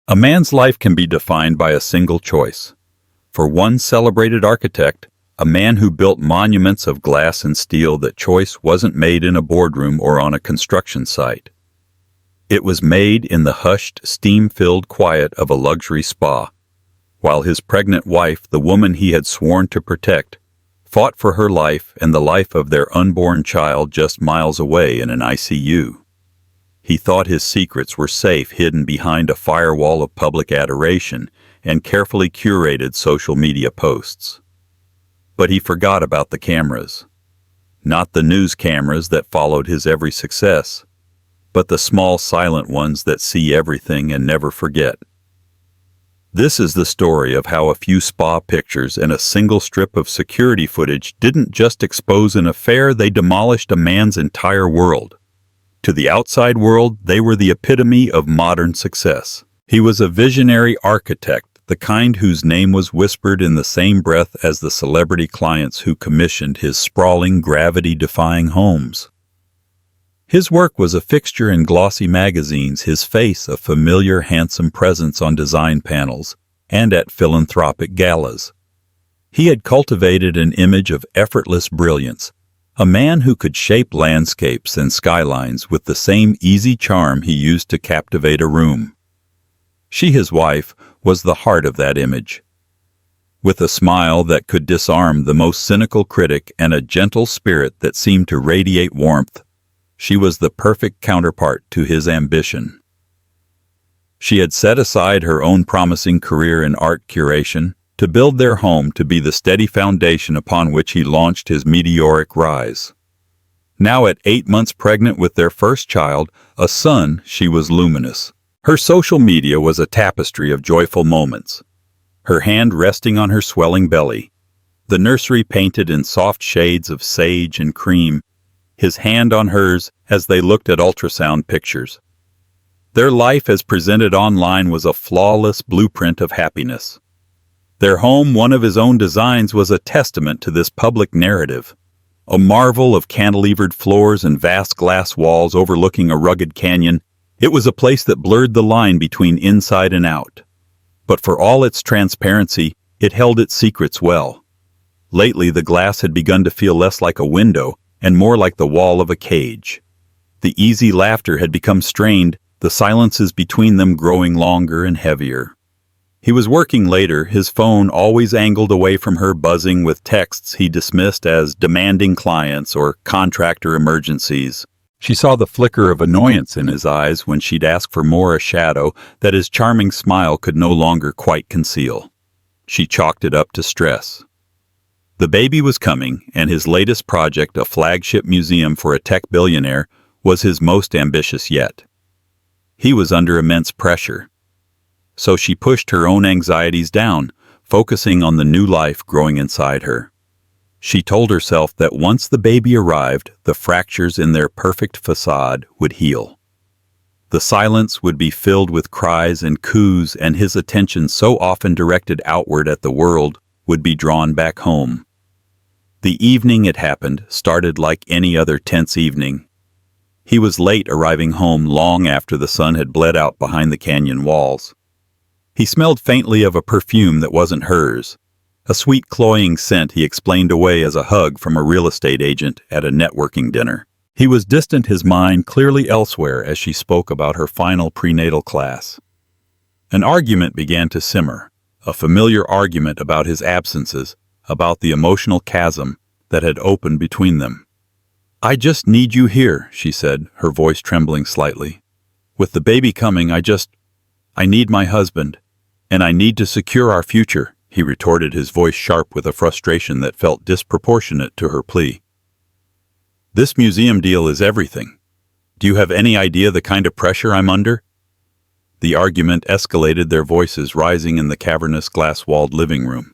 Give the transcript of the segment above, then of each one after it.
A man's life can be defined by a single choice. For one celebrated architect, a man who built monuments of glass and steel, that choice wasn't made in a boardroom or on a construction site. It was made in the hushed, steam-filled quiet of a luxury spa, while his pregnant wife, the woman he had sworn to protect, fought for her life and the life of their unborn child just miles away in an ICU. He thought his secrets were safe, hidden behind a firewall of public adoration and carefully curated social media posts. But he forgot about the cameras. Not the news cameras that followed his every success, but the small, silent ones that see everything and never forget. This is the story of how a few spa pictures and a single strip of security footage didn't just expose an affair, they demolished a man's entire world. To the outside world, they were the epitome of modern success. He was a visionary architect, the kind whose name was whispered in the same breath as the celebrity clients who commissioned his sprawling, gravity-defying homes. His work was a fixture in glossy magazines, his face a familiar, handsome presence on design panels and at philanthropic galas. He had cultivated an image of effortless brilliance, a man who could shape landscapes and skylines with the same easy charm he used to captivate a room. She, his wife, was the heart of that image. With a smile that could disarm the most cynical critic and a gentle spirit that seemed to radiate warmth, she was the perfect counterpart to his ambition. She had set aside her own promising career in art curation to build their home to be the steady foundation upon which he launched his meteoric rise. Now at 8 months pregnant with their first child, a son, she was luminous. Her social media was a tapestry of joyful moments. Her hand resting on her swelling belly, the nursery painted in soft shades of sage and cream, his hand on hers as they looked at ultrasound pictures. Their life as presented online was a flawless blueprint of happiness. Their home, one of his own designs, was a testament to this public narrative. A marvel of cantilevered floors and vast glass walls overlooking a rugged canyon, it was a place that blurred the line between inside and out. But for all its transparency, it held its secrets well. Lately, the glass had begun to feel less like a window and more like the wall of a cage. The easy laughter had become strained, the silences between them growing longer and heavier. He was working later, his phone always angled away from her, buzzing with texts he dismissed as demanding clients or contractor emergencies. She saw the flicker of annoyance in his eyes when she'd ask for more, a shadow that his charming smile could no longer quite conceal. She chalked it up to stress. The baby was coming, and his latest project, a flagship museum for a tech billionaire, was his most ambitious yet. He was under immense pressure. So she pushed her own anxieties down, focusing on the new life growing inside her. She told herself that once the baby arrived, the fractures in their perfect facade would heal. The silence would be filled with cries and coos, and his attention, so often directed outward at the world, would be drawn back home. The evening it happened started like any other tense evening. He was late arriving home long after the sun had bled out behind the canyon walls. He smelled faintly of a perfume that wasn't hers, a sweet cloying scent he explained away as a hug from a real estate agent at a networking dinner. He was distant, his mind clearly elsewhere as she spoke about her final prenatal class. An argument began to simmer, a familiar argument about his absences, about the emotional chasm that had opened between them. "I just need you here," she said, her voice trembling slightly. "With the baby coming, I need my husband. And I need to secure our future," he retorted, his voice sharp with a frustration that felt disproportionate to her plea. "This museum deal is everything. Do you have any idea the kind of pressure I'm under?" The argument escalated, their voices rising in the cavernous glass-walled living room.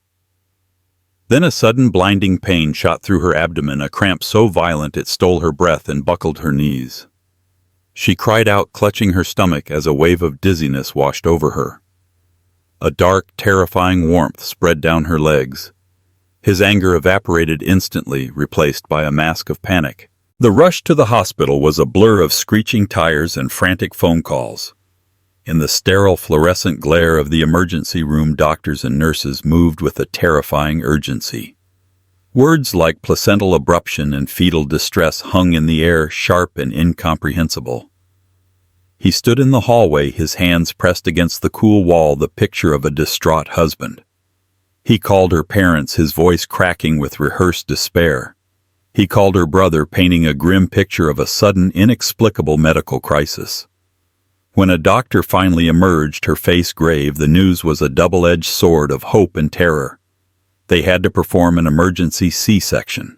Then a sudden blinding pain shot through her abdomen, a cramp so violent it stole her breath and buckled her knees. She cried out, clutching her stomach as a wave of dizziness washed over her. A dark, terrifying warmth spread down her legs. His anger evaporated instantly, replaced by a mask of panic. The rush to the hospital was a blur of screeching tires and frantic phone calls. In the sterile fluorescent glare of the emergency room, doctors and nurses moved with a terrifying urgency. Words like placental abruption and fetal distress hung in the air, sharp and incomprehensible. He stood in the hallway, his hands pressed against the cool wall, the picture of a distraught husband. He called her parents, his voice cracking with rehearsed despair. He called her brother, painting a grim picture of a sudden, inexplicable medical crisis. When a doctor finally emerged, her face grave, the news was a double-edged sword of hope and terror. They had to perform an emergency C-section.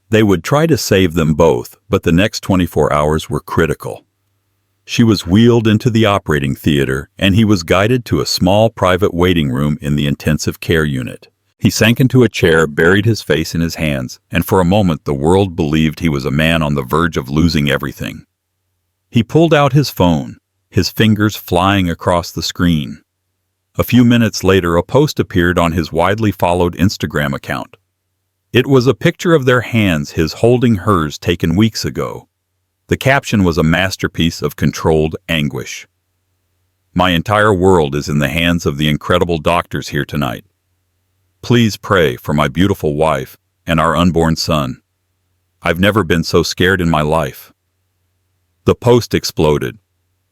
They would try to save them both, but the next 24 hours were critical. She was wheeled into the operating theater, and he was guided to a small private waiting room in the intensive care unit. He sank into a chair, buried his face in his hands, and for a moment the world believed he was a man on the verge of losing everything. He pulled out his phone, his fingers flying across the screen. A few minutes later, a post appeared on his widely followed Instagram account. It was a picture of their hands, his holding hers, taken weeks ago. The caption was a masterpiece of controlled anguish. "My entire world is in the hands of the incredible doctors here tonight. Please pray for my beautiful wife and our unborn son. I've never been so scared in my life." The post exploded.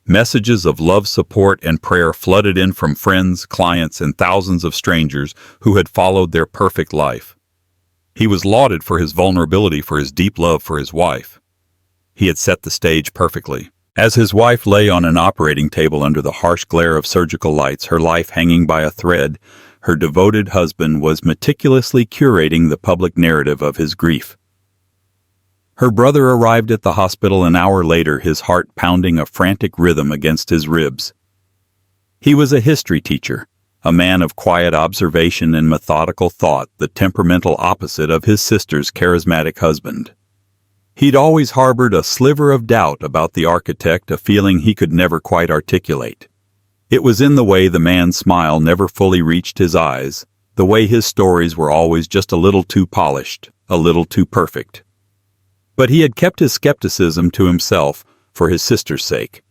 Messages of love, support, and prayer flooded in from friends, clients, and thousands of strangers who had followed their perfect life. He was lauded for his vulnerability, for his deep love for his wife. He had set the stage perfectly. As his wife lay on an operating table under the harsh glare of surgical lights, her life hanging by a thread, her devoted husband was meticulously curating the public narrative of his grief. Her brother arrived at the hospital an hour later, his heart pounding a frantic rhythm against his ribs. He was a history teacher, a man of quiet observation and methodical thought, the temperamental opposite of his sister's charismatic husband. He'd always harbored a sliver of doubt about the architect, a feeling he could never quite articulate. It was in the way the man's smile never fully reached his eyes, the way his stories were always just a little too polished, a little too perfect. But he had kept his skepticism to himself for his sister's sake.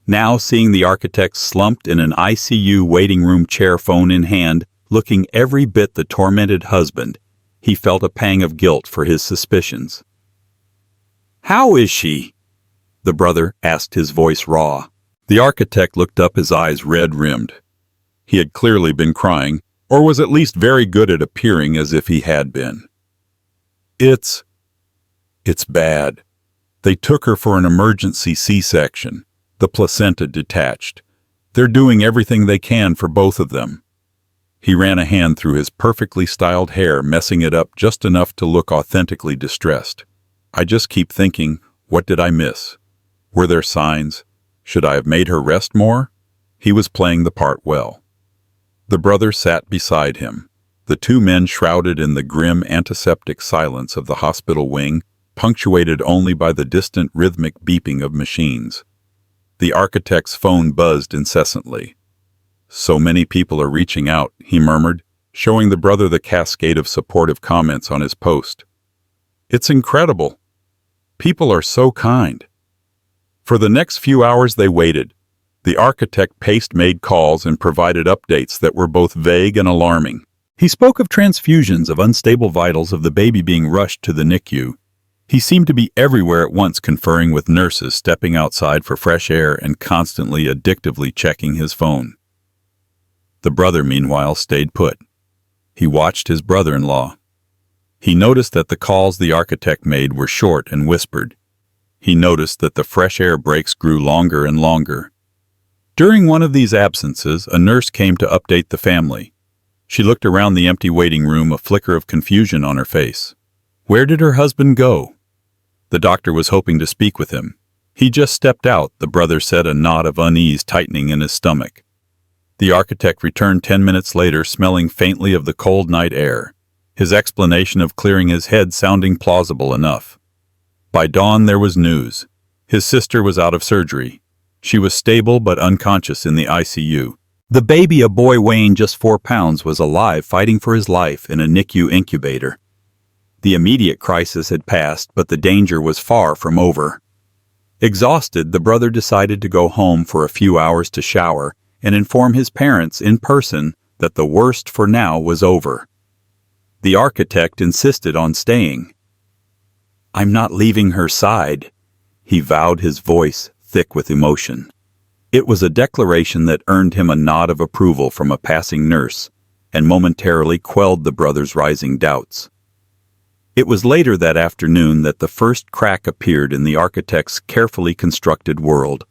Now, seeing the architect slumped in an ICU waiting room chair, phone in hand, looking every bit the tormented husband, he felt a pang of guilt for his suspicions. "How is she?" the brother asked, his voice raw. The architect looked up, his eyes red-rimmed. He had clearly been crying, or was at least very good at appearing as if he had been. It's bad. They took her for an emergency C-section. The placenta detached. They're doing everything they can for both of them." He ran a hand through his perfectly styled hair, messing it up just enough to look authentically distressed. "I just keep thinking, what did I miss? Were there signs? Should I have made her rest more?" He was playing the part well. The brother sat beside him, the two men shrouded in the grim antiseptic silence of the hospital wing, punctuated only by the distant rhythmic beeping of machines. The architect's phone buzzed incessantly. "So many people are reaching out," he murmured, showing the brother the cascade of supportive comments on his post. "It's incredible. People are so kind." For the next few hours they waited. The architect made calls and provided updates that were both vague and alarming. He spoke of transfusions, of unstable vitals, of the baby being rushed to the NICU. He seemed to be everywhere at once, conferring with nurses, stepping outside for fresh air, and constantly addictively checking his phone. The brother, meanwhile, stayed put. He watched his brother-in-law. He noticed that the calls the architect made were short and whispered. He noticed that the fresh air breaks grew longer and longer. During one of these absences, a nurse came to update the family. She looked around the empty waiting room, a flicker of confusion on her face. Where did her husband go? The doctor was hoping to speak with him. "He just stepped out," the brother said, a knot of unease tightening in his stomach. The architect returned 10 minutes later, smelling faintly of the cold night air, his explanation of clearing his head sounding plausible enough. By dawn there was news. His sister was out of surgery. She was stable but unconscious in the ICU. The baby, a boy weighing just 4 pounds, was alive, fighting for his life in a NICU incubator. The immediate crisis had passed, but the danger was far from over. Exhausted, the brother decided to go home for a few hours to shower and inform his parents in person that the worst for now was over. The architect insisted on staying. "I'm not leaving her side," he vowed, his voice thick with emotion. It was a declaration that earned him a nod of approval from a passing nurse and momentarily quelled the brother's rising doubts. It was later that afternoon that the first crack appeared in the architect's carefully constructed world.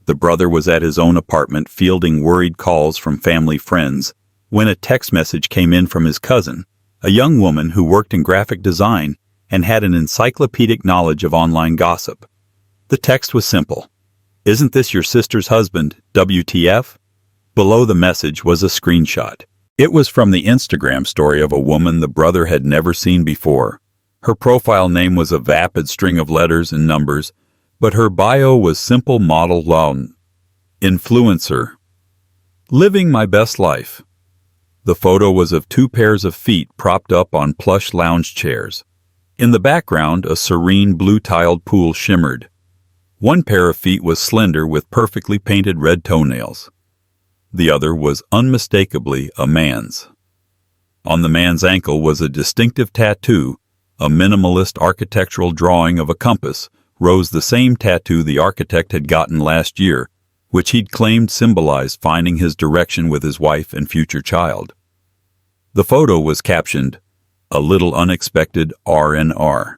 The brother was at his own apartment fielding worried calls from family friends when a text message came in from his cousin, a young woman who worked in graphic design and had an encyclopedic knowledge of online gossip. The text was simple. "Isn't this your sister's husband, WTF?" Below the message was a screenshot. It was from the Instagram story of a woman the brother had never seen before. Her profile name was a vapid string of letters and numbers, but her bio was simple model lawn. Influencer. Living my best life. The photo was of 2 pairs of feet propped up on plush lounge chairs. In the background, a serene blue-tiled pool shimmered. One pair of feet was slender with perfectly painted red toenails. The other was unmistakably a man's. On the man's ankle was a distinctive tattoo. A minimalist architectural drawing of a compass rose the same tattoo the architect had gotten last year, which he'd claimed symbolized finding his direction with his wife and future child. The photo was captioned, "A little unexpected R&R.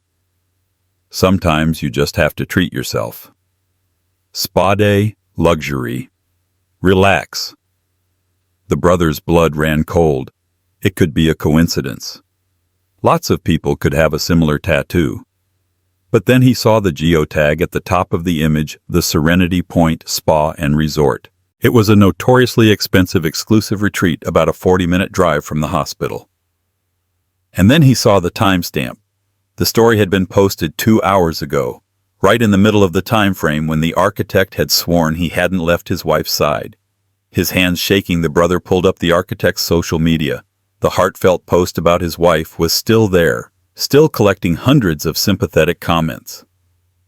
Sometimes you just have to treat yourself. Spa day, luxury. Relax." The brother's blood ran cold. It could be a coincidence. Lots of people could have a similar tattoo. But then he saw the geotag at the top of the image, the Serenity Point Spa and Resort. It was a notoriously expensive exclusive retreat about a 40-minute drive from the hospital. And then he saw the timestamp. The story had been posted 2 hours ago, right in the middle of the time frame when the architect had sworn he hadn't left his wife's side. His hands shaking, the brother pulled up the architect's social media. The heartfelt post about his wife was still there, still collecting hundreds of sympathetic comments.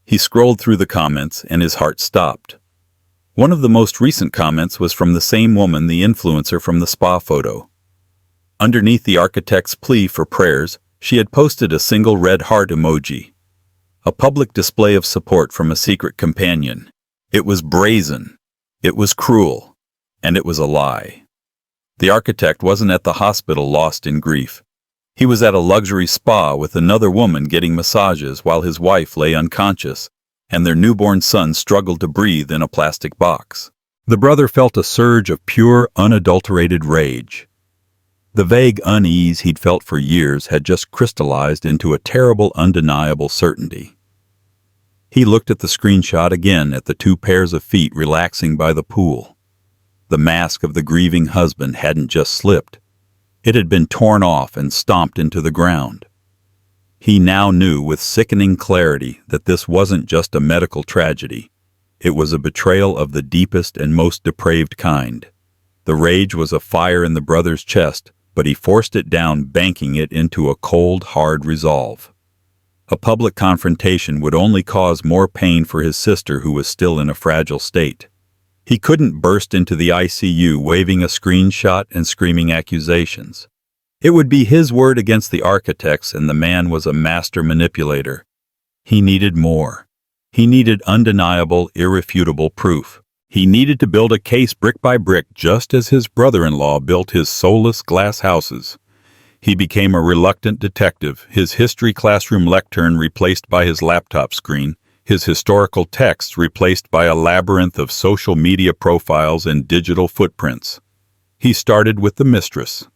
He scrolled through the comments and his heart stopped. One of the most recent comments was from the same woman, the influencer from the spa photo. Underneath the architect's plea for prayers, she had posted a single red heart emoji. A public display of support from a secret companion. It was brazen. It was cruel. And it was a lie. The architect wasn't at the hospital lost in grief. He was at a luxury spa with another woman getting massages while his wife lay unconscious, and their newborn son struggled to breathe in a plastic box. The brother felt a surge of pure, unadulterated rage. The vague unease he'd felt for years had just crystallized into a terrible, undeniable certainty. He looked at the screenshot again at the 2 pairs of feet relaxing by the pool. The mask of the grieving husband hadn't just slipped. It had been torn off and stomped into the ground. He now knew with sickening clarity that this wasn't just a medical tragedy. It was a betrayal of the deepest and most depraved kind. The rage was a fire in the brother's chest, but he forced it down, banking it into a cold, hard resolve. A public confrontation would only cause more pain for his sister, who was still in a fragile state. He couldn't burst into the ICU waving a screenshot and screaming accusations. It would be his word against the architect's, and the man was a master manipulator. He needed more. He needed undeniable, irrefutable proof. He needed to build a case brick by brick, just as his brother-in-law built his soulless glass houses. He became a reluctant detective, his history classroom lectern replaced by his laptop screen, his historical texts replaced by a labyrinth of social media profiles and digital footprints. He started with the Mistress.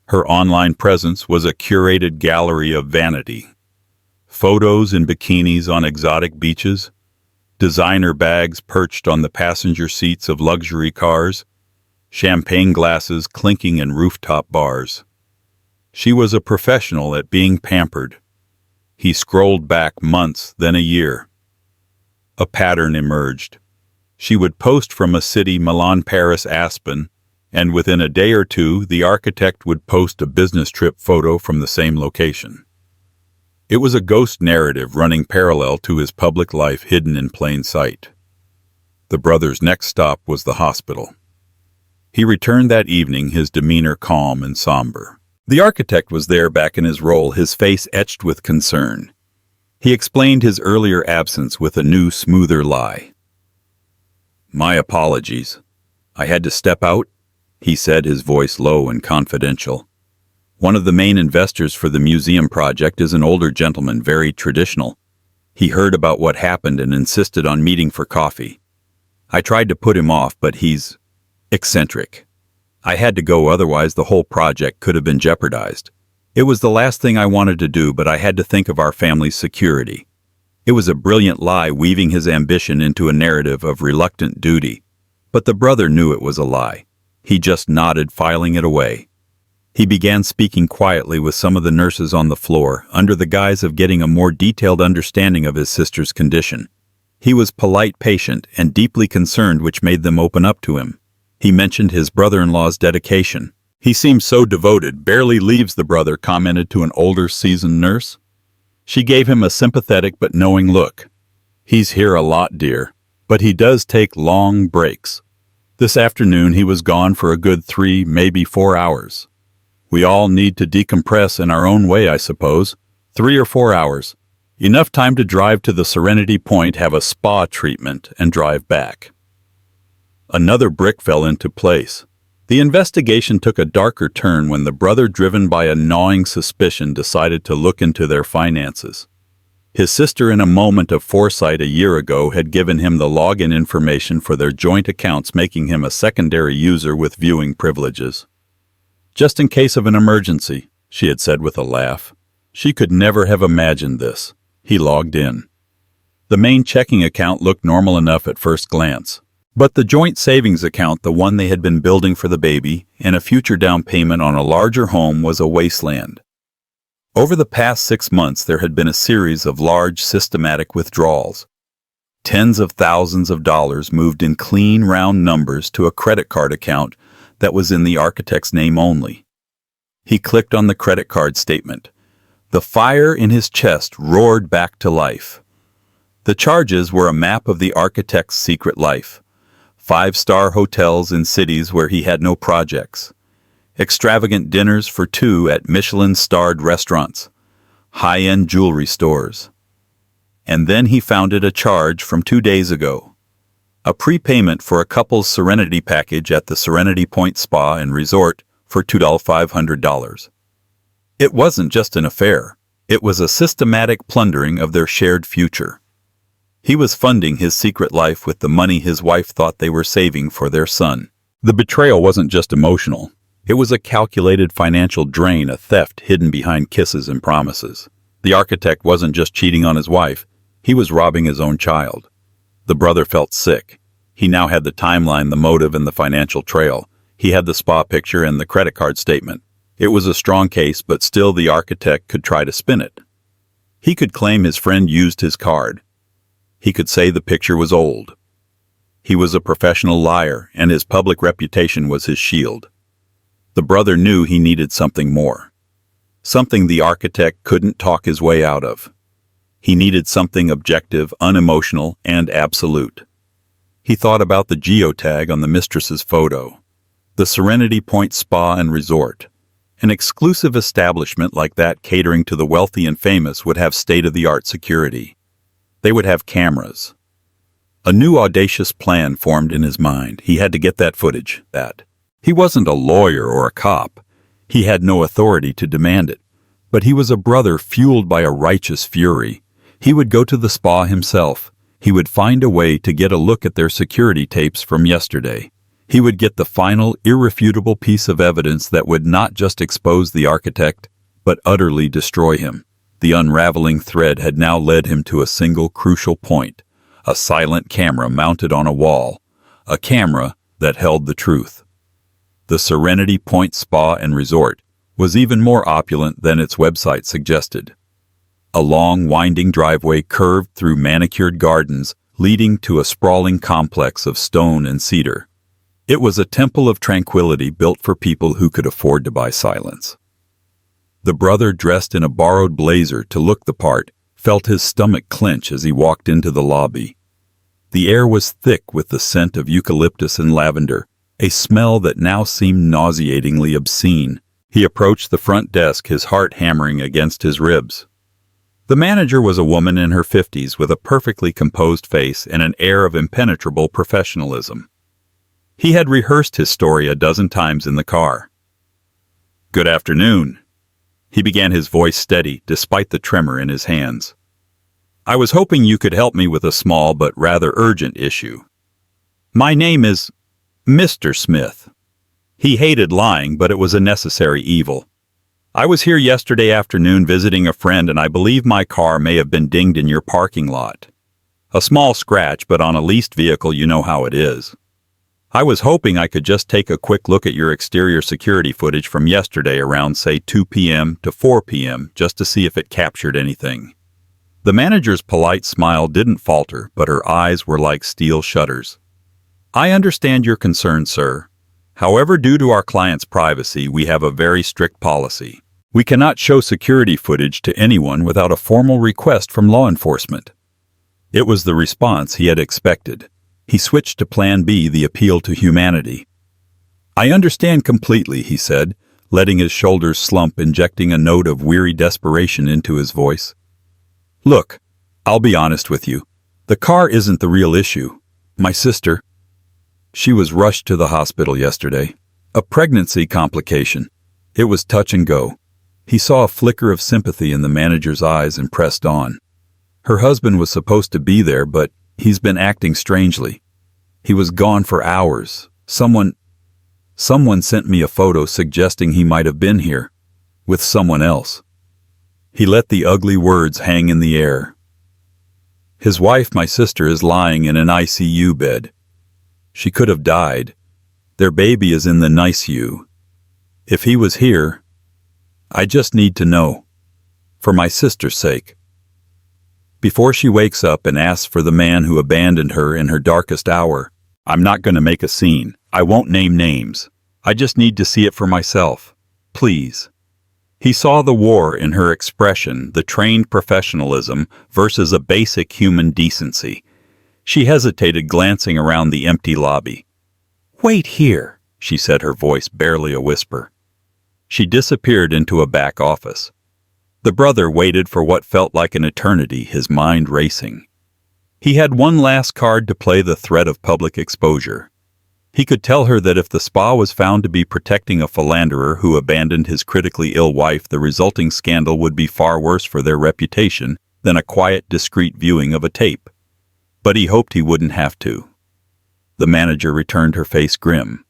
Her online presence was a curated gallery of vanity. Photos in bikinis on exotic beaches, designer bags perched on the passenger seats of luxury cars, champagne glasses clinking in rooftop bars. She was a professional at being pampered. He scrolled back months, then a year. A pattern emerged. She would post from a city, Milan, Paris, Aspen, and within a day or two, the architect would post a business trip photo from the same location. It was a ghost narrative running parallel to his public life hidden in plain sight. The brother's next stop was the hospital. He returned that evening, his demeanor calm and somber. The architect was there back in his role, his face etched with concern. He explained his earlier absence with a new, smoother lie. "My apologies. I had to step out," he said, his voice low and confidential. "One of the main investors for the museum project is an older gentleman, very traditional. He heard about what happened and insisted on meeting for coffee. I tried to put him off, but he's eccentric. I had to go, otherwise the whole project could have been jeopardized. It was the last thing I wanted to do, but I had to think of our family's security." It was a brilliant lie, weaving his ambition into a narrative of reluctant duty. But the brother knew it was a lie. He just nodded, filing it away. He began speaking quietly with some of the nurses on the floor, under the guise of getting a more detailed understanding of his sister's condition. He was polite, patient, and deeply concerned, which made them open up to him. He mentioned his brother-in-law's dedication. "He seems so devoted, barely leaves," the brother commented to an older, seasoned nurse. She gave him a sympathetic but knowing look. "He's here a lot, dear, but he does take long breaks. This afternoon he was gone for a good 3, maybe 4 hours. We all need to decompress in our own way, I suppose. 3 or 4 hours. Enough time to drive to the Serenity Point, have a spa treatment, and drive back." Another brick fell into place. The investigation took a darker turn when the brother, driven by a gnawing suspicion, decided to look into their finances. His sister, in a moment of foresight a year ago, had given him the login information for their joint accounts, making him a secondary user with viewing privileges. "Just in case of an emergency," she had said with a laugh. She could never have imagined this. He logged in. The main checking account looked normal enough at first glance. But the joint savings account, the one they had been building for the baby and a future down payment on a larger home, was a wasteland. Over the past 6 months, there had been a series of large, systematic withdrawals. Tens of thousands of dollars moved in clean, round numbers to a credit card account that was in the architect's name only. He clicked on the credit card statement. The fire in his chest roared back to life. The charges were a map of the architect's secret life. 5-star hotels in cities where he had no projects. Extravagant dinners for 2 at Michelin-starred restaurants. High-end jewelry stores. And then he found a charge from 2 days ago. A prepayment for a couple's Serenity package at the Serenity Point Spa and Resort for $2,500. It wasn't just an affair. It was a systematic plundering of their shared future. He was funding his secret life with the money his wife thought they were saving for their son. The betrayal wasn't just emotional. It was a calculated financial drain, a theft hidden behind kisses and promises. The architect wasn't just cheating on his wife. He was robbing his own child. The brother felt sick. He now had the timeline, the motive, and the financial trail. He had the spa picture and the credit card statement. It was a strong case, but still the architect could try to spin it. He could claim his friend used his card. He could say the picture was old. He was a professional liar, and his public reputation was his shield. The brother knew he needed something more. Something the architect couldn't talk his way out of. He needed something objective, unemotional, and absolute. He thought about the geotag on the Mistress's photo. The Serenity Point Spa and Resort. An exclusive establishment like that, catering to the wealthy and famous, would have state-of-the-art security. They would have cameras. A new audacious plan formed in his mind. He had to get that footage. He wasn't a lawyer or a cop. He had no authority to demand it. But he was a brother fueled by a righteous fury. He would go to the spa himself. He would find a way to get a look at their security tapes from yesterday. He would get the final, irrefutable piece of evidence that would not just expose the architect, but utterly destroy him. The unraveling thread had now led him to a single crucial point. A silent camera mounted on a wall. A camera that held the truth. The Serenity Point Spa and Resort was even more opulent than its website suggested. A long, winding driveway curved through manicured gardens, leading to a sprawling complex of stone and cedar. It was a temple of tranquility built for people who could afford to buy silence. The brother, dressed in a borrowed blazer to look the part, felt his stomach clench as he walked into the lobby. The air was thick with the scent of eucalyptus and lavender, a smell that now seemed nauseatingly obscene. He approached the front desk, his heart hammering against his ribs. The manager was a woman in her 50s with a perfectly composed face and an air of impenetrable professionalism. He had rehearsed his story a dozen times in the car. "Good afternoon." He began, his voice steady despite the tremor in his hands. "I was hoping you could help me with a small but rather urgent issue. My name is Mr. Smith." He hated lying, but it was a necessary evil. "I was here yesterday afternoon visiting a friend, and I believe my car may have been dinged in your parking lot. A small scratch, but on a leased vehicle you know how it is. I was hoping I could just take a quick look at your exterior security footage from yesterday around, say, 2 p.m. to 4 p.m., just to see if it captured anything." The manager's polite smile didn't falter, but her eyes were like steel shutters. "I understand your concern, sir. However, due to our client's privacy, we have a very strict policy. We cannot show security footage to anyone without a formal request from law enforcement." It was the response he had expected. He switched to Plan B, the appeal to humanity. "I understand completely," he said, letting his shoulders slump, injecting a note of weary desperation into his voice. "Look, I'll be honest with you. The car isn't the real issue. My sister, she was rushed to the hospital yesterday. A pregnancy complication. It was touch and go." He saw a flicker of sympathy in the manager's eyes and pressed on. "Her husband was supposed to be there, but he's been acting strangely. He was gone for hours. Someone sent me a photo suggesting he might have been here, with someone else." He let the ugly words hang in the air. "His wife, my sister, is lying in an ICU bed. She could have died. Their baby is in the NICU. If he was here, I just need to know. For my sister's sake. Before she wakes up and asks for the man who abandoned her in her darkest hour. I'm not going to make a scene. I won't name names. I just need to see it for myself. Please." He saw the war in her expression, the trained professionalism versus a basic human decency. She hesitated, glancing around the empty lobby. "Wait here," she said, her voice barely a whisper. She disappeared into a back office. The brother waited for what felt like an eternity, his mind racing. He had one last card to play, the threat of public exposure. He could tell her that if the spa was found to be protecting a philanderer who abandoned his critically ill wife, the resulting scandal would be far worse for their reputation than a quiet, discreet viewing of a tape. But he hoped he wouldn't have to. The manager returned, her face grim.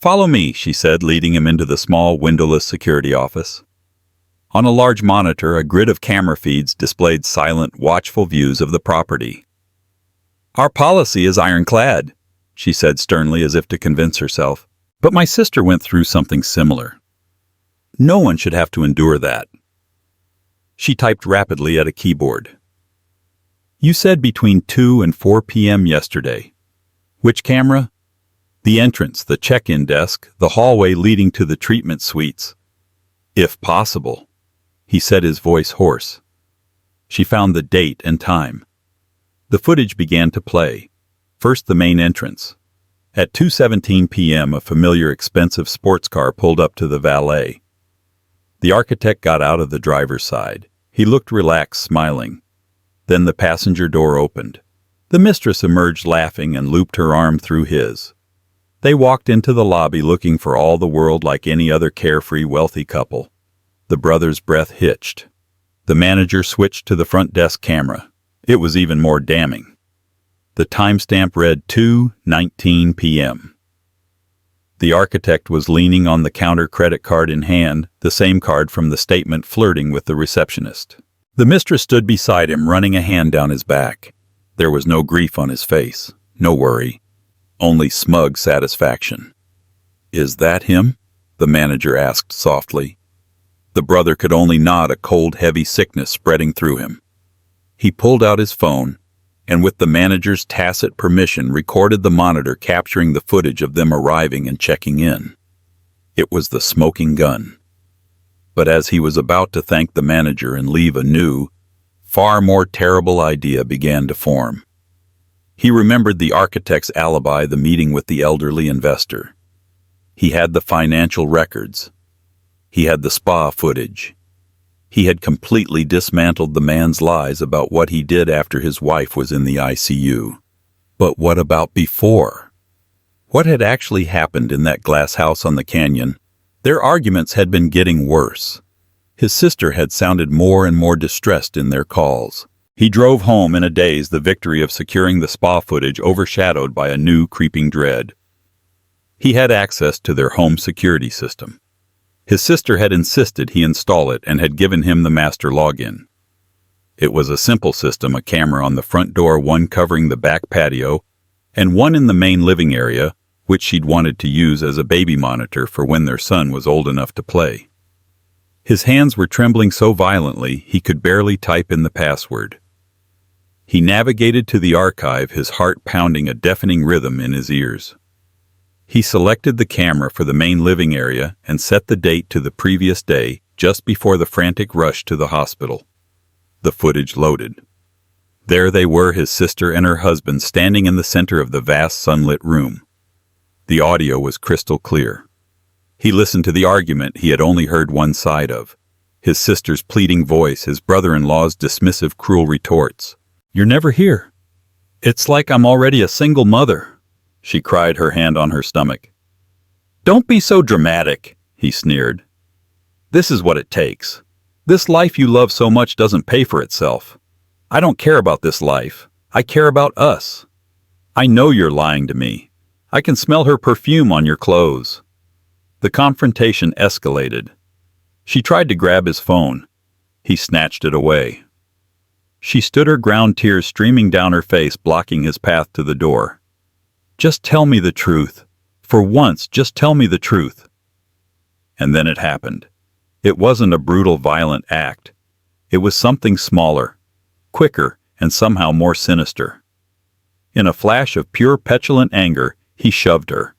"Follow me," she said, leading him into the small, windowless security office. On a large monitor, a grid of camera feeds displayed silent, watchful views of the property. "Our policy is ironclad," she said sternly, as if to convince herself. "But my sister went through something similar. No one should have to endure that." She typed rapidly at a keyboard. "You said between 2 and 4 p.m. yesterday. Which camera?" "The entrance, the check-in desk, the hallway leading to the treatment suites." "If possible," he said, his voice hoarse. She found the date and time. The footage began to play. First, the main entrance. At 2:17 p.m., a familiar, expensive sports car pulled up to the valet. The architect got out of the driver's side. He looked relaxed, smiling. Then the passenger door opened. The mistress emerged laughing and looped her arm through his. They walked into the lobby, looking for all the world like any other carefree, wealthy couple. The brother's breath hitched. The manager switched to the front desk camera. It was even more damning. The timestamp read 2:19 p.m. The architect was leaning on the counter, credit card in hand, the same card from the statement, flirting with the receptionist. The mistress stood beside him, running a hand down his back. There was no grief on his face, no worry, only smug satisfaction. "Is that him?" the manager asked softly. The brother could only nod, a cold, heavy sickness spreading through him. He pulled out his phone, and with the manager's tacit permission, recorded the monitor, capturing the footage of them arriving and checking in. It was the smoking gun. but as he was about to thank the manager and leave, a new, far more terrible idea began to form. He remembered the architect's alibi, the meeting with the elderly investor. He had the financial records. He had the spa footage. He had completely dismantled the man's lies about what he did after his wife was in the ICU. But what about before? What had actually happened in that glass house on the canyon? Their arguments had been getting worse. His sister had sounded more and more distressed in their calls. He drove home in a daze, the victory of securing the spa footage overshadowed by a new creeping dread. He had access to their home security system. His sister had insisted he install it and had given him the master login. It was a simple system, a camera on the front door, one covering the back patio, and one in the main living area, which she'd wanted to use as a baby monitor for when their son was old enough to play. His hands were trembling so violently he could barely type in the password. He navigated to the archive, his heart pounding a deafening rhythm in his ears. He selected the camera for the main living area and set the date to the previous day, just before the frantic rush to the hospital. The footage loaded. There they were, his sister and her husband, standing in the center of the vast sunlit room. The audio was crystal clear. He listened to the argument he had only heard one side of. His sister's pleading voice, his brother-in-law's dismissive, cruel retorts. "You're never here. It's like I'm already a single mother," she cried, her hand on her stomach. "Don't be so dramatic," he sneered. "This is what it takes. This life you love so much doesn't pay for itself. I don't care about this life. I care about us. I know you're lying to me. I can smell her perfume on your clothes." The confrontation escalated. She tried to grab his phone. He snatched it away. She stood her ground, tears streaming down her face, blocking his path to the door. "Just tell me the truth. For once, just tell me the truth." And then it happened. It wasn't a brutal, violent act. It was something smaller, quicker, and somehow more sinister. In a flash of pure, petulant anger, he shoved her.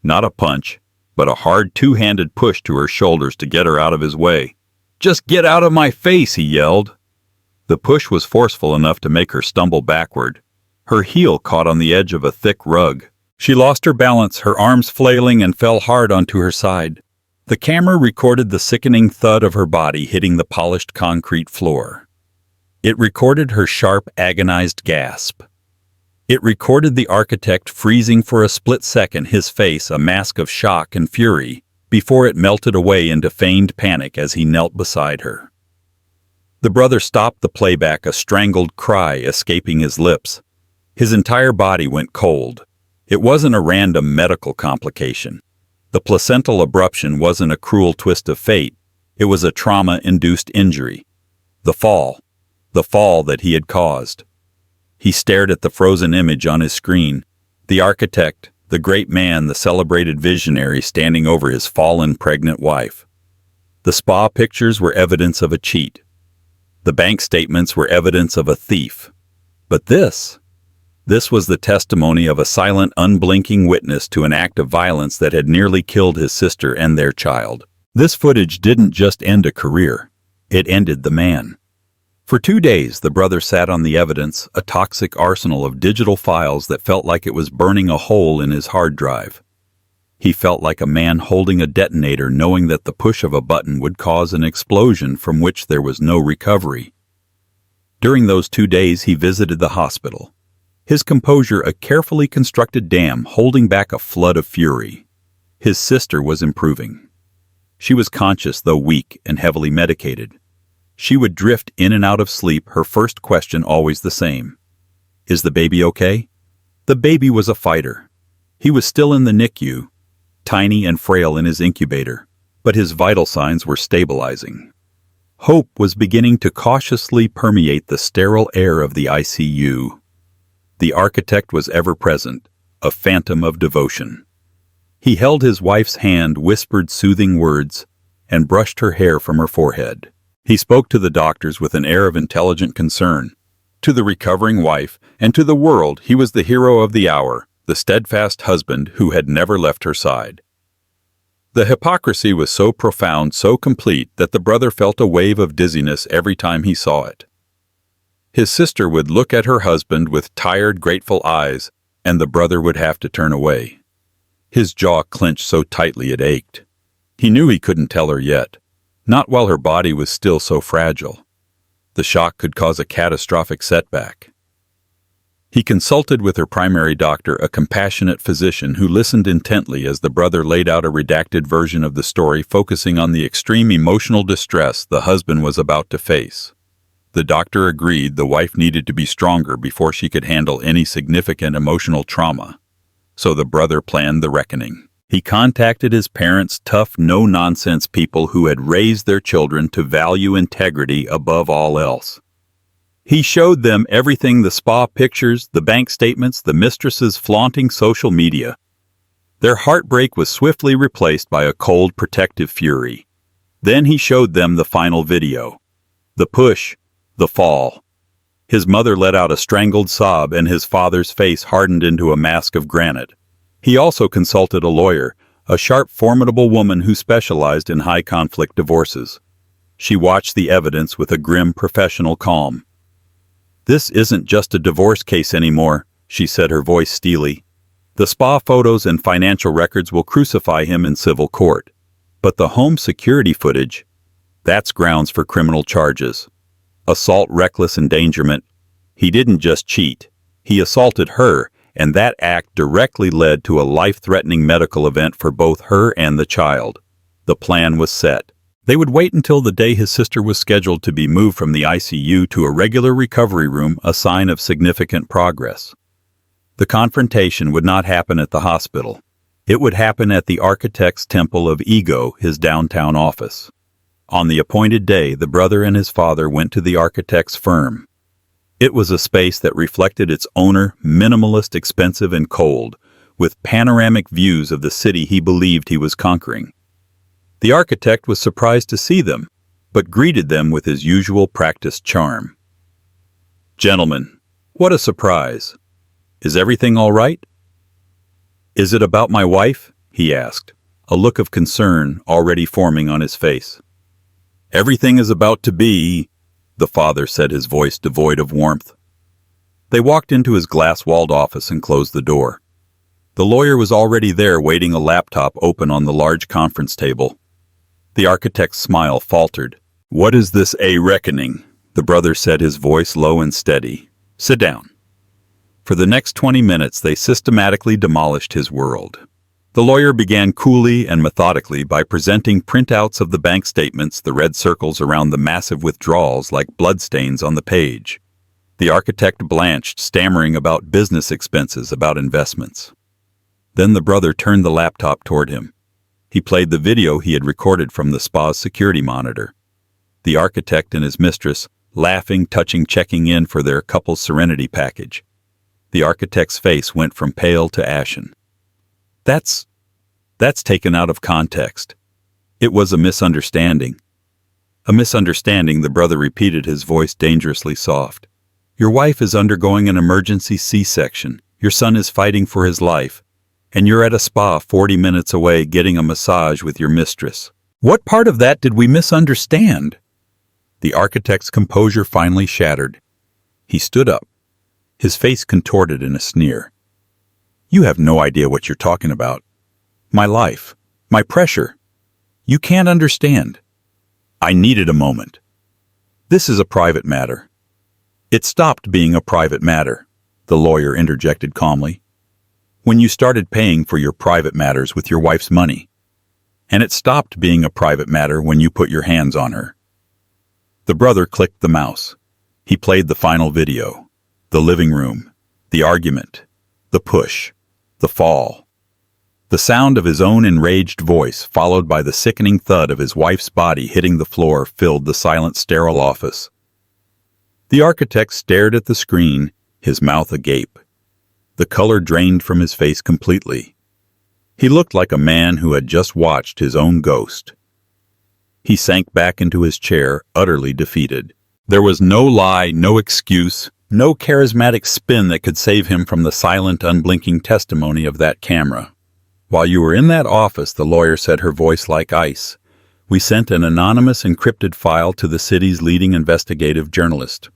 Not a punch, but a hard two-handed push to her shoulders to get her out of his way. "Just get out of my face," he yelled. The push was forceful enough to make her stumble backward. Her heel caught on the edge of a thick rug. She lost her balance, her arms flailing, and fell hard onto her side. The camera recorded the sickening thud of her body hitting the polished concrete floor. It recorded her sharp, agonized gasp. It recorded the architect freezing for a split second, his face a mask of shock and fury, before it melted away into feigned panic as he knelt beside her. The brother stopped the playback, a strangled cry escaping his lips. His entire body went cold. It wasn't a random medical complication. The placental abruption wasn't a cruel twist of fate. It was a trauma-induced injury. The fall that he had caused. He stared at the frozen image on his screen. The architect, the great man, the celebrated visionary standing over his fallen pregnant wife. The spa pictures were evidence of a cheat. The bank statements were evidence of a thief. But this was the testimony of a silent, unblinking witness to an act of violence that had nearly killed his sister and their child. This footage didn't just end a career. It ended the man. For 2 days, the brother sat on the evidence, a toxic arsenal of digital files that felt like it was burning a hole in his hard drive. He felt like a man holding a detonator, knowing that the push of a button would cause an explosion from which there was no recovery. During those 2 days, he visited the hospital. His composure a carefully constructed dam holding back a flood of fury. His sister was improving. She was conscious, though weak and heavily medicated. She would drift in and out of sleep, her first question always the same. "Is the baby okay?" The baby was a fighter. He was still in the NICU, tiny and frail in his incubator, but his vital signs were stabilizing. Hope was beginning to cautiously permeate the sterile air of the ICU. The architect was ever present, a phantom of devotion. He held his wife's hand, whispered soothing words, and brushed her hair from her forehead. He spoke to the doctors with an air of intelligent concern. To the recovering wife and to the world, he was the hero of the hour, the steadfast husband who had never left her side. The hypocrisy was so profound, so complete, that the brother felt a wave of dizziness every time he saw it. His sister would look at her husband with tired, grateful eyes, and the brother would have to turn away. His jaw clenched so tightly it ached. He knew he couldn't tell her yet, not while her body was still so fragile. The shock could cause a catastrophic setback. He consulted with her primary doctor, a compassionate physician who listened intently as the brother laid out a redacted version of the story, focusing on the extreme emotional distress the husband was about to face. The doctor agreed the wife needed to be stronger before she could handle any significant emotional trauma. So the brother planned the reckoning. He contacted his parents, tough, no-nonsense people who had raised their children to value integrity above all else. He showed them everything: the spa pictures, the bank statements, the mistresses flaunting social media. Their heartbreak was swiftly replaced by a cold, protective fury. Then he showed them the final video. The push, the fall. His mother let out a strangled sob, and his father's face hardened into a mask of granite. He also consulted a lawyer, a sharp, formidable woman who specialized in high-conflict divorces. She watched the evidence with a grim, professional calm. "This isn't just a divorce case anymore," she said, her voice steely. "The spa photos and financial records will crucify him in civil court. But the home security footage, that's grounds for criminal charges. Assault, reckless endangerment. He didn't just cheat. He assaulted her, and that act directly led to a life-threatening medical event for both her and the child. The plan was set. They would wait until the day his sister was scheduled to be moved from the ICU to a regular recovery room, a sign of significant progress. The confrontation would not happen at the hospital. It would happen at the architect's temple of ego, his downtown office. On the appointed day, the brother and his father went to the architect's firm. It was a space that reflected its owner, minimalist, expensive, and cold, with panoramic views of the city he believed he was conquering. The architect was surprised to see them, but greeted them with his usual practiced charm. "Gentlemen, what a surprise. Is everything all right?" "Is it about my wife?" he asked, a look of concern already forming on his face. "Everything is about to be," the father said, his voice devoid of warmth. They walked into his glass-walled office and closed the door. The lawyer was already there, waiting, a laptop open on the large conference table. The architect's smile faltered. "What is this, a reckoning?" the brother said, his voice low and steady. "Sit down." For the next 20 minutes, they systematically demolished his world. The lawyer began coolly and methodically by presenting printouts of the bank statements, the red circles around the massive withdrawals like bloodstains on the page. The architect blanched, stammering about business expenses, about investments. Then the brother turned the laptop toward him. He played the video he had recorded from the spa's security monitor. The architect and his mistress, laughing, touching, checking in for their couple's serenity package. The architect's face went from pale to ashen. That's taken out of context. It was a misunderstanding." "A misunderstanding," the brother repeated, his voice dangerously soft. "Your wife is undergoing an emergency C-section. Your son is fighting for his life. And you're at a spa 40 minutes away getting a massage with your mistress. What part of that did we misunderstand?" The architect's composure finally shattered. He stood up, his face contorted in a sneer. "You have no idea what you're talking about. My life, my pressure. You can't understand. I needed a moment. This is a private matter." "It stopped being a private matter," the lawyer interjected calmly, "when you started paying for your private matters with your wife's money. And it stopped being a private matter when you put your hands on her." The brother clicked the mouse. He played the final video. The living room, the argument, the push, the fall. The sound of his own enraged voice, followed by the sickening thud of his wife's body hitting the floor, filled the silent, sterile office. The architect stared at the screen, his mouth agape. The color drained from his face completely. He looked like a man who had just watched his own ghost. He sank back into his chair, utterly defeated. There was no lie, no excuse, no charismatic spin that could save him from the silent, unblinking testimony of that camera. While you were in that office, the lawyer said, her voice like ice, we sent an anonymous encrypted file to the city's leading investigative journalist.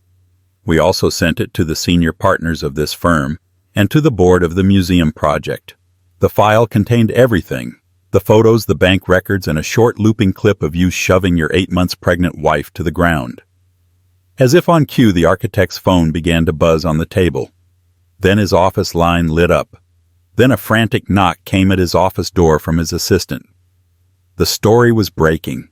We also sent it to the senior partners of this firm and to the board of the museum project. The file contained everything: the photos, the bank records, and a short looping clip of you shoving your 8 months pregnant wife to the ground. As if on cue, the architect's phone began to buzz on the table. Then his office line lit up. Then a frantic knock came at his office door from his assistant. The story was breaking.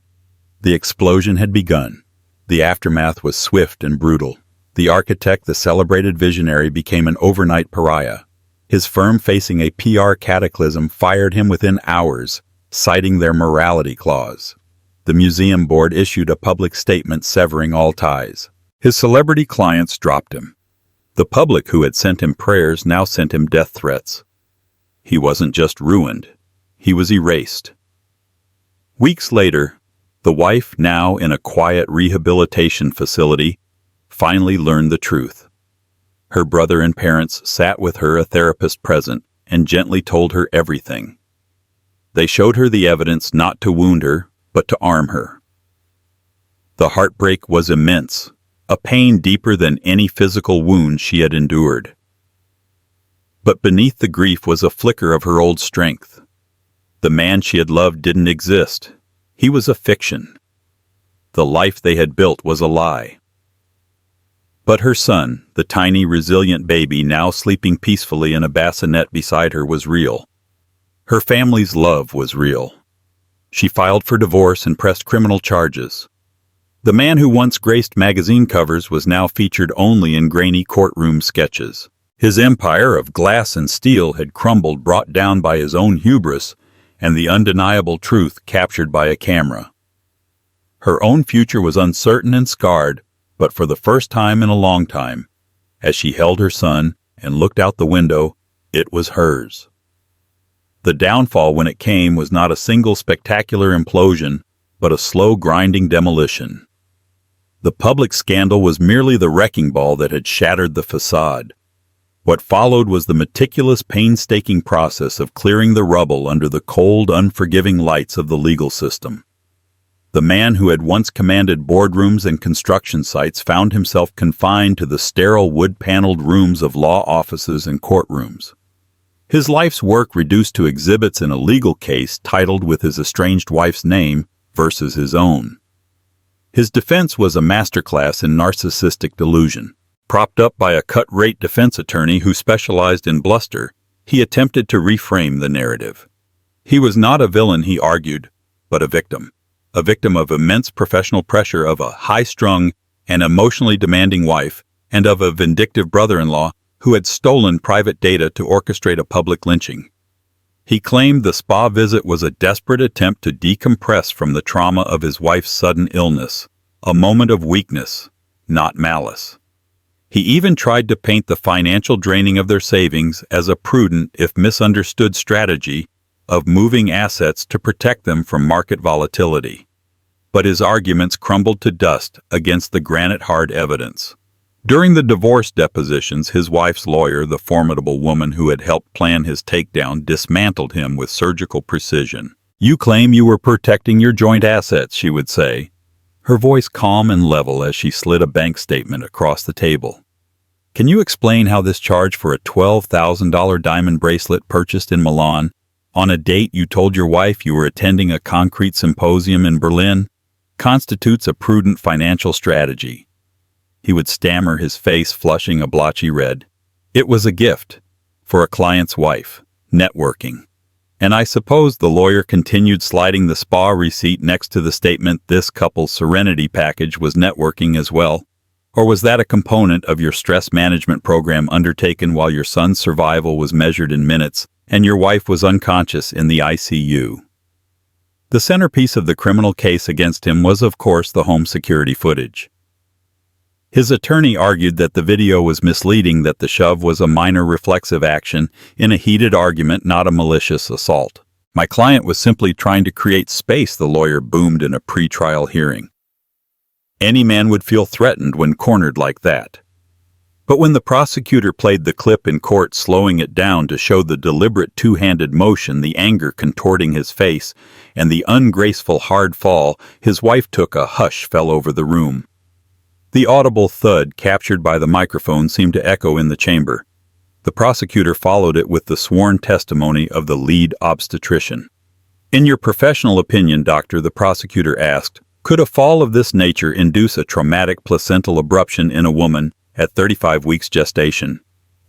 The explosion had begun. The aftermath was swift and brutal. The architect, the celebrated visionary, became an overnight pariah. His firm, facing a PR cataclysm, fired him within hours, citing their morality clause. The museum board issued a public statement severing all ties. His celebrity clients dropped him. The public, who had sent him prayers, now sent him death threats. He wasn't just ruined, he was erased. Weeks later, the wife, now in a quiet rehabilitation facility, finally learned the truth. Her brother and parents sat with her, a therapist present, and gently told her everything. They showed her the evidence not to wound her, but to arm her. The heartbreak was immense, a pain deeper than any physical wound she had endured. But beneath the grief was a flicker of her old strength. The man she had loved didn't exist. He was a fiction. The life they had built was a lie. But her son, the tiny, resilient baby now sleeping peacefully in a bassinet beside her, was real. Her family's love was real. She filed for divorce and pressed criminal charges. The man who once graced magazine covers was now featured only in grainy courtroom sketches. His empire of glass and steel had crumbled, brought down by his own hubris and the undeniable truth captured by a camera. Her own future was uncertain and scarred, but for the first time in a long time, as she held her son and looked out the window, it was hers. The downfall, when it came, was not a single spectacular implosion, but a slow, grinding demolition. The public scandal was merely the wrecking ball that had shattered the facade. What followed was the meticulous, painstaking process of clearing the rubble under the cold, unforgiving lights of the legal system. The man who had once commanded boardrooms and construction sites found himself confined to the sterile, wood-paneled rooms of law offices and courtrooms. His life's work reduced to exhibits in a legal case titled with his estranged wife's name versus his own. His defense was a masterclass in narcissistic delusion. Propped up by a cut-rate defense attorney who specialized in bluster, he attempted to reframe the narrative. He was not a villain, he argued, but a victim of immense professional pressure, of a high-strung and emotionally demanding wife, and of a vindictive brother-in-law who had stolen private data to orchestrate a public lynching. He claimed the spa visit was a desperate attempt to decompress from the trauma of his wife's sudden illness, a moment of weakness, not malice. He even tried to paint the financial draining of their savings as a prudent, if misunderstood, strategy of moving assets to protect them from market volatility. But his arguments crumbled to dust against the granite-hard evidence. During the divorce depositions, his wife's lawyer, the formidable woman who had helped plan his takedown, dismantled him with surgical precision. "You claim you were protecting your joint assets," she would say, her voice calm and level as she slid a bank statement across the table. "Can you explain how this charge for a $12,000 diamond bracelet purchased in Milan, on a date you told your wife you were attending a concrete symposium in Berlin, constitutes a prudent financial strategy?" He would stammer, his face flushing a blotchy red. "It was a gift. For a client's wife. Networking." And I suppose, the lawyer continued, sliding the spa receipt next to the statement, this couple's serenity package was networking as well. Or was that a component of your stress management program undertaken while your son's survival was measured in minutes and your wife was unconscious in the ICU? The centerpiece of the criminal case against him was, of course, the home security footage. His attorney argued that the video was misleading, that the shove was a minor reflexive action in a heated argument, not a malicious assault. "My client was simply trying to create space," the lawyer boomed in a pre-trial hearing. "Any man would feel threatened when cornered like that." But when the prosecutor played the clip in court, slowing it down to show the deliberate two-handed motion, the anger contorting his face, and the ungraceful hard fall, his wife took a hush fell over the room. The audible thud captured by the microphone seemed to echo in the chamber. The prosecutor followed it with the sworn testimony of the lead obstetrician. "In your professional opinion, doctor," the prosecutor asked, "could a fall of this nature induce a traumatic placental abruption in a woman at 35 weeks gestation?"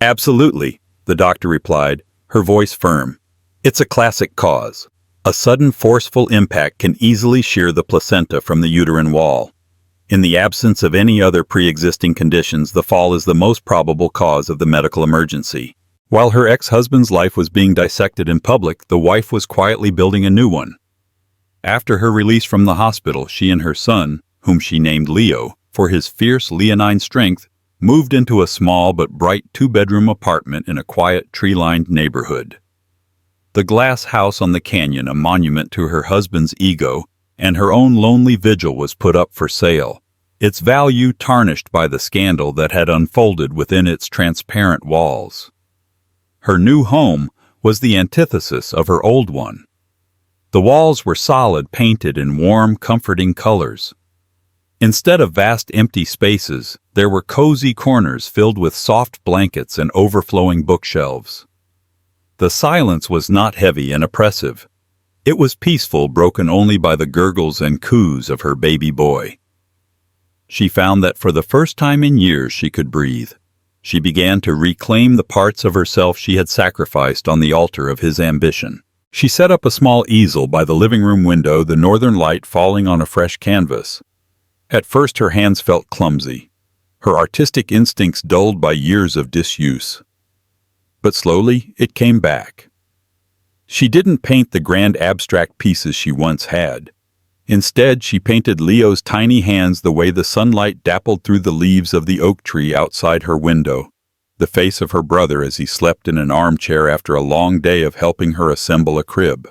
"Absolutely," the doctor replied, her voice firm. "It's a classic cause. A sudden forceful impact can easily shear the placenta from the uterine wall. In the absence of any other pre-existing conditions, the fall is the most probable cause of the medical emergency." While her ex-husband's life was being dissected in public, the wife was quietly building a new one. After her release from the hospital, she and her son, whom she named Leo, for his fierce leonine strength, moved into a small but bright two-bedroom apartment in a quiet, tree-lined neighborhood. The glass house on the canyon, a monument to her husband's ego, and her own lonely vigil, was put up for sale, its value tarnished by the scandal that had unfolded within its transparent walls. Her new home was the antithesis of her old one. The walls were solid, painted in warm, comforting colors. Instead of vast empty spaces, there were cozy corners filled with soft blankets and overflowing bookshelves. The silence was not heavy and oppressive. It was peaceful, broken only by the gurgles and coos of her baby boy. She found that for the first time in years she could breathe. She began to reclaim the parts of herself she had sacrificed on the altar of his ambition. She set up a small easel by the living room window, the northern light falling on a fresh canvas. At first her hands felt clumsy, her artistic instincts dulled by years of disuse. But slowly it came back. She didn't paint the grand abstract pieces she once had. Instead, she painted Leo's tiny hands the way the sunlight dappled through the leaves of the oak tree outside her window, the face of her brother as he slept in an armchair after a long day of helping her assemble a crib.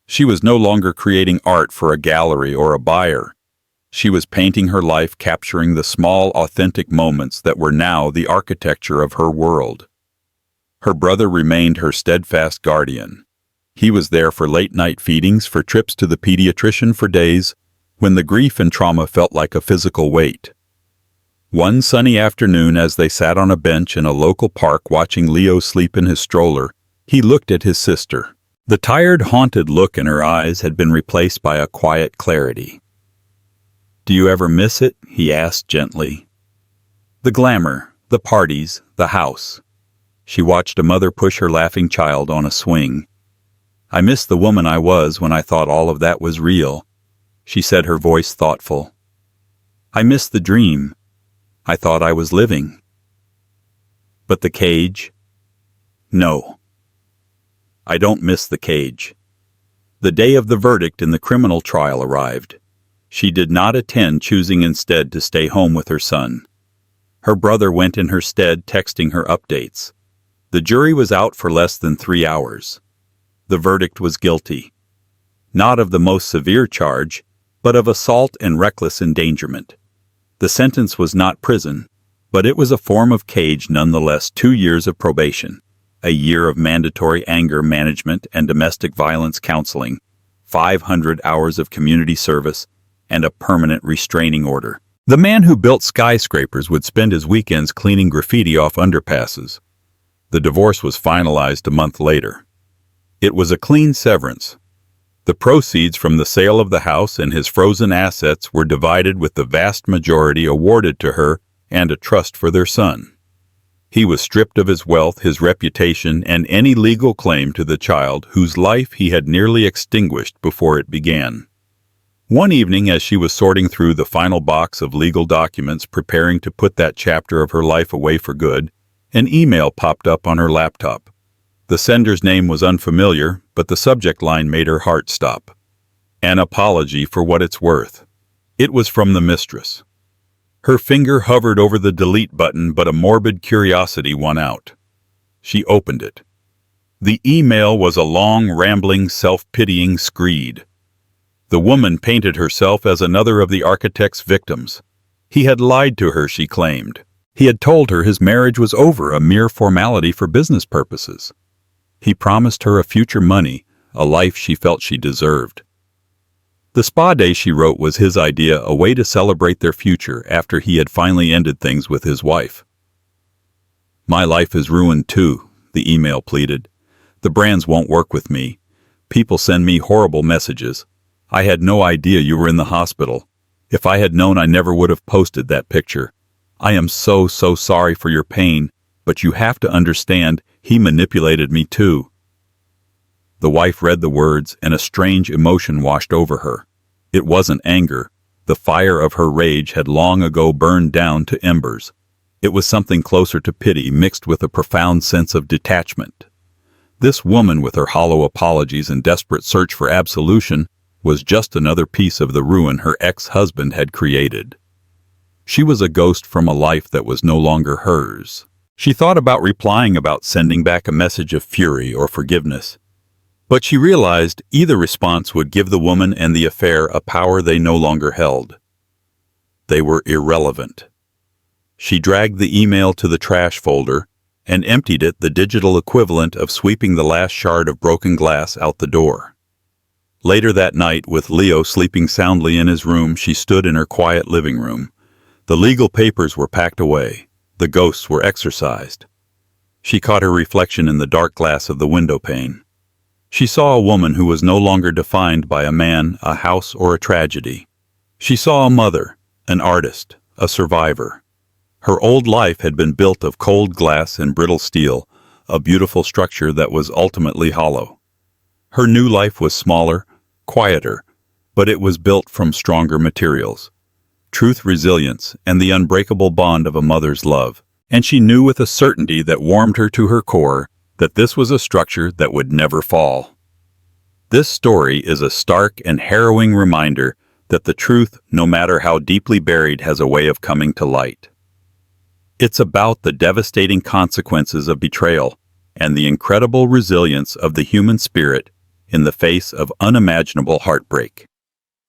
She was no longer creating art for a gallery or a buyer. She was painting her life, capturing the small, authentic moments that were now the architecture of her world. Her brother remained her steadfast guardian. He was there for late-night feedings, for trips to the pediatrician, for days when the grief and trauma felt like a physical weight. One sunny afternoon, as they sat on a bench in a local park watching Leo sleep in his stroller, he looked at his sister. The tired, haunted look in her eyes had been replaced by a quiet clarity. "Do you ever miss it?" he asked gently. "The glamour, the parties, the house." She watched a mother push her laughing child on a swing. "I miss the woman I was when I thought all of that was real," she said, her voice thoughtful. "I miss the dream I thought I was living." "But the cage?" "No. I don't miss the cage." The day of the verdict in the criminal trial arrived. She did not attend, choosing instead to stay home with her son. Her brother went in her stead, texting her updates. The jury was out for less than 3 hours. The verdict was guilty. Not of the most severe charge, but of assault and reckless endangerment. The sentence was not prison, but it was a form of cage nonetheless. 2 years of probation, a year of mandatory anger management and domestic violence counseling, 500 hours of community service, and a permanent restraining order. The man who built skyscrapers would spend his weekends cleaning graffiti off underpasses. The divorce was finalized a month later. It was a clean severance. The proceeds from the sale of the house and his frozen assets were divided, with the vast majority awarded to her and a trust for their son. He was stripped of his wealth, his reputation, and any legal claim to the child whose life he had nearly extinguished before it began. One evening, as she was sorting through the final box of legal documents, preparing to put that chapter of her life away for good, an email popped up on her laptop. The sender's name was unfamiliar, but the subject line made her heart stop. "An apology for what it's worth." It was from the mistress. Her finger hovered over the delete button, but a morbid curiosity won out. She opened it. The email was a long, rambling, self-pitying screed. The woman painted herself as another of the architect's victims. He had lied to her, she claimed. He had told her his marriage was over, a mere formality for business purposes. He promised her a future money, a life she felt she deserved. The spa day, she wrote, was his idea, a way to celebrate their future after he had finally ended things with his wife. "My life is ruined too," the email pleaded. "The brands won't work with me. People send me horrible messages. I had no idea you were in the hospital. If I had known, I never would have posted that picture. I am so sorry for your pain, but you have to understand, he manipulated me too." The wife read the words, and a strange emotion washed over her. It wasn't anger. The fire of her rage had long ago burned down to embers. It was something closer to pity, mixed with a profound sense of detachment. This woman, with her hollow apologies and desperate search for absolution, was just another piece of the ruin her ex-husband had created. She was a ghost from a life that was no longer hers. She thought about replying, about sending back a message of fury or forgiveness. But she realized either response would give the woman and the affair a power they no longer held. They were irrelevant. She dragged the email to the trash folder and emptied it, the digital equivalent of sweeping the last shard of broken glass out the door. Later that night, with Leo sleeping soundly in his room, she stood in her quiet living room. The legal papers were packed away. The ghosts were exorcised. She caught her reflection in the dark glass of the window pane. She saw a woman who was no longer defined by a man, a house, or a tragedy. She saw a mother, an artist, a survivor. Her old life had been built of cold glass and brittle steel, a beautiful structure that was ultimately hollow. Her new life was smaller, quieter, but it was built from stronger materials. Truth, resilience, and the unbreakable bond of a mother's love. And she knew with a certainty that warmed her to her core that this was a structure that would never fall. This story is a stark and harrowing reminder that the truth, no matter how deeply buried, has a way of coming to light. It's about the devastating consequences of betrayal and the incredible resilience of the human spirit in the face of unimaginable heartbreak.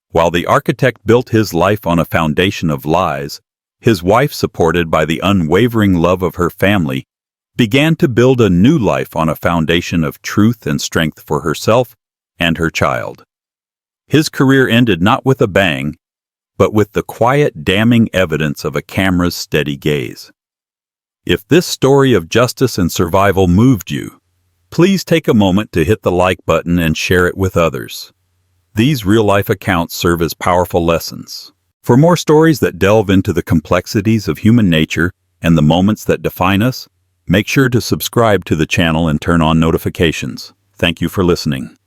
While the architect built his life on a foundation of lies, his wife, supported by the unwavering love of her family, began to build a new life on a foundation of truth and strength for herself and her child. His career ended not with a bang, but with the quiet, damning evidence of a camera's steady gaze. If this story of justice and survival moved you, please take a moment to hit the like button and share it with others. These real-life accounts serve as powerful lessons. For more stories that delve into the complexities of human nature and the moments that define us, make sure to subscribe to the channel and turn on notifications. Thank you for listening.